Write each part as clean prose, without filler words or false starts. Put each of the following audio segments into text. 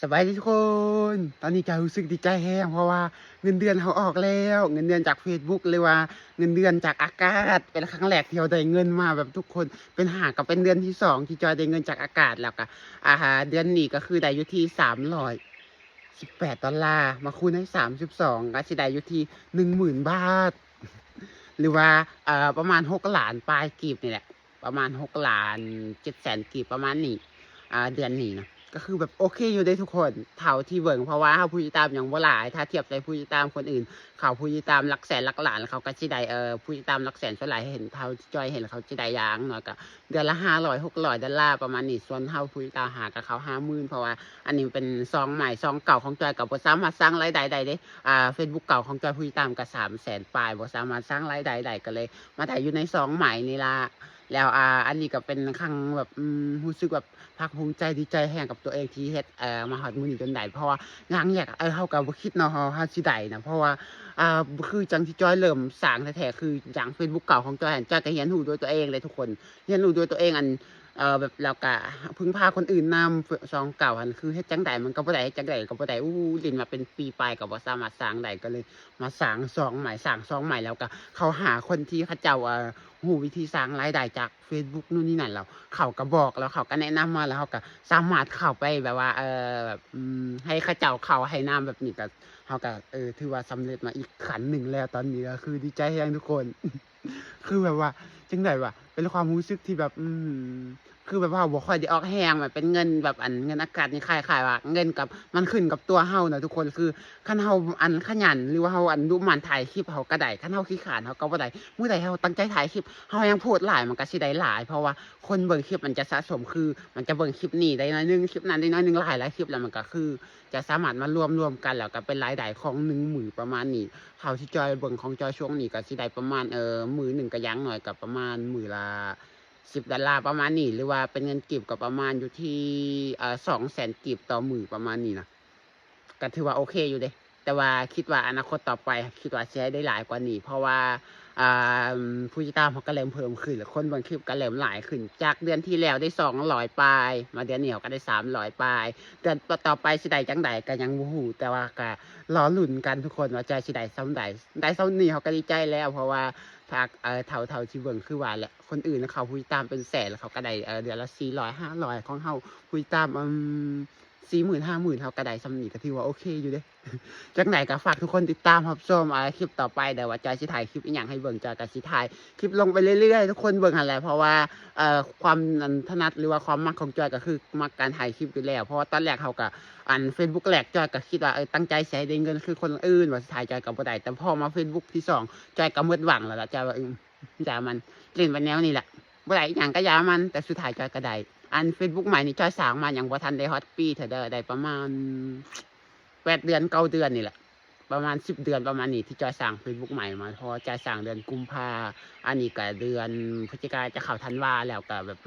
สบายดีทุกคน ตอนนี้ก็รู้สึกดีใจแฮงเพราะว่าเงินเดือนเขาออกแล้ว เงินเดือนจาก Facebook เลยว่าเงินเดือนจากอากาศเป็นครั้งแรกที่เราได้เงินมาแบบทุกคนเป็นหากเป็นเดือนที่2ที่จอยได้เงินจากอากาศแล้วก็เดือนนี้ก็คือได้อยู่ที่$318มาคูณให้32ก็สิได้อยู่ที่10,000 บาทหรือว่าประมาณ6ล้านปลายกีบนี่แหละประมาณ6ล้าน7แสนกีบประมาณนี้เดือนนี้นะก็คือแบบโอเคอยู่ได้ทุกคนเท่าที่เบิ่งเพราะว่าเฮาผู้ติดตามยังบ่หลายถ้าเทียบใส่ผู้ติดตามคนอื่นเขาผู้ติดตามหลักแสนหลักล้านเขาก็สิได้ผู้ติดตามหลักแสนส่วนหลายเห็นเท่าที่จอยเห็นเขาสิได้อย่างน้อยก็เดือนละ500-600 ดอลลาร์ประมาณนี้ส่วนเฮาผู้ติดตามหากับเขา50,000เพราะว่าอันนี้เป็นซองใหม่ซองเก่าของจอยก็บ่สามารถสร้างรายได้ได้เด้Facebook เก่าของจอยผู้ติดตามก็300,000ปลายบ่สามารถสร้างรายได้ได้ก็เลยมาได้อยู่ในซองใหม่นี่ล่ะแล้วอันนี้ก็เป็นครั้งแบบรู้สึกแบบภาคภูมิใจดีใจแฮงกับตัวเองที่เฮ็ดมาฮอดมื้อนี้จนได้เพราะว่าอย่างแรกเฮาก็บ่คิดเนาะเฮาสิได้นะเพราะว่าคือจังที่จอยเริ่มสร้างแท้ๆคืออย่าง Facebook เก่าของจอยจอยก็เรียนรู้ด้วยตัวเองเลยทุกคนเรียนรู้ด้วยตัวเองแบบแล้วก็พึ่งพาคนอื่นนำซองเก่าหั้นคือเฮ็ดจั่งใดมันก็บ่ได้เฮ็ดจั่งใดก็บ่ได้ลิ้นมาเป็นปีปลายก็บ่สามารถสร้างได้ก็เลยมาสร้างซองใหม่สร้างซองใหม่แล้วก็เข้าหาคนที่เขาเจ้ารู้วิธีสร้างรายได้จาก Facebook นู่นนี่นั่นแล้วเขาก็บอกแล้วเขาก็แนะนำมาแล้วเขาก็สามารถเข้าไปแบบว่าแบบให้เขาเจ้าเข้าให้นำแบบนี้ก็เขาก็ถือว่าสำเร็จมาอีกขั้นหนึ่งแล้วตอนนี้ก็คือดีใจแรงทุกคนคือแบบว่าจังได๋วะเป็นความรู้สึกที่แบบคือแบบว่าบ่ค่อยได้ออกแรงแบบเป็นเงินแบบเงินอากาศนี่คล้ายๆว่าเงินกับมันขึ้นกับตัวเฮาน่ะทุกคนคือคันเฮาขยันหรือว่าเฮาดุหมั่นถ่ายคลิปเฮาก็ได้คันเฮาขี้คร้านเฮาก็บ่ได้มื้อใดเฮาตั้งใจถ่ายคลิปเฮายังโพสต์หลายมันก็สิได้หลายเพราะว่าคนเบิ่งคลิปมันจะสะสมคือมันจะเบิ่งคลิปนี้ได้น้อยหนึ่งคลิปนั้นได้น้อยหนึ่งหลายๆคลิปแล้วมันก็คือจะสามารถมารวมๆกันแล้วก็เป็นรายได้ของ1มื้อประมาณนี้เท่าที่จอยเบิ่งของจอยช่วงนี้ก็สิได้ประมาณมื้อหนึ่งก็อย่างน้อยก็ประมาณมื้อละ$10ประมาณนี้หรือว่าเป็นเงินกีบก็ประมาณอยู่ที่200,000กีบต่อมื้อประมาณนี้นะก็ถือว่าโอเคอยู่เดะแต่ว่าคิดว่าอนาคตต่อไปคิดว่าสิให้ได้หลายกว่านี้เพราะว่าอ่าผู้ติดตามเขาก็เริ่มเพิ่มขึ้นแล้วคนเบิ่งคลิปก็เริ่มหลายขึ้นจากเดือนที่แล้วได้200ปลายมาเดือนนี้เขาก็ได้300ปลายเดือนต่อไปสิได้จั่งใดก็ยังบ่ฮู้แต่ว่าก็รอลุ้นกันทุกคนว่าจะสิได้ส่ำใดได้ส่ำนี้เขาก็ดีใจแล้วเพราะว่าเท่าที่เบิ่งคือว่าแหละคนอื่นเขาผู้ติดตามเป็นแสนแล้วเขาก็ได้เดือนละ400-500ของเฮาผู้ติดตาม40,000-50,000เฮาก็ได้ส่ำนี้ก็ถือว่าโอเคอยู่เดะ จั่งใดก็ฝากทุกคนติดตามรับชมคลิปต่อไปเดี๋ยวว่าจอยสิถ่ายคลิปอิหยังให้เบิ่งจอยก็สิถ่ายคลิปลงไปเรื่อยๆทุกคนเบิ่งหั่นแหละเพราะว่าความถนัดหรือว่าความมักของจอยก็คือมักการถ่ายคลิปอยู่แล้วเพราะว่าตอนแรกเขาก็Facebook แรกจอยก็คิดว่าตั้งใจสิให้ได้เงินคือคนอื่นว่าสิถ่ายจอยก็บ่ได้แต่พอมา Facebook ที่2จอยก็หมดหวังแล้วล่ะจอยว่าอย่ามันเล่นไปแนวนี้แหละบ่ได้อิหยังก็อย่ามันแต่สุดท้ายจอยก็ได้Facebook ใหม่นี่จอยสร้างมายังบ่ทันได้ฮอดปีเท่าเด้อได้ประมาณ8เดือน9เดือนนี่แหละประมาณ10เดือนประมาณนี้ที่จอยสร้าง Facebook ใหม่มาเพราะว่าจอยสร้างเดือนกุมภาอันนี้ก็เดือนพฤศจิกาจะเข้าธันวาแล้วก็แบบ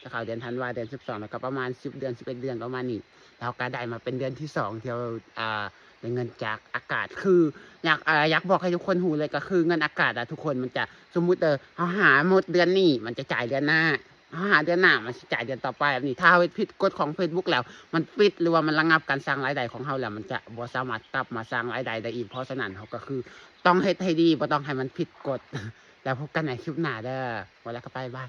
จะเข้าเดือนธันวาเดือน12แล้วก็ประมาณ10เดือน11เดือนประมาณนี้แล้วก็ได้มาเป็นเดือนที่2ที่เราได้เงินจากอากาศคืออยากบอกให้ทุกคนรู้เลยก็คือเงินอากาศทุกคนมันจะสมมุติเราหาหมดเดือนนี้มันจะจ่ายเดือนหน้าเราหาเดือนหน้ามันสิจ่ายเดือนต่อไปแบบนี้ถ้าเฮ็ดผิดกฎของ Facebook แล้วมันปิดหรือว่ามันระงับการสร้างรายได้ของเราแล้วมันจะบ่สามารถกลับมาสร้างรายได้ได้อีกเพราะฉะนั้นเราก็คือต้องเฮ็ดให้ดีบ่ต้องให้มันผิดกฎแล้วพบกันในคลิปหน้าเด้อว่าแล้วก็บ๊ายบาย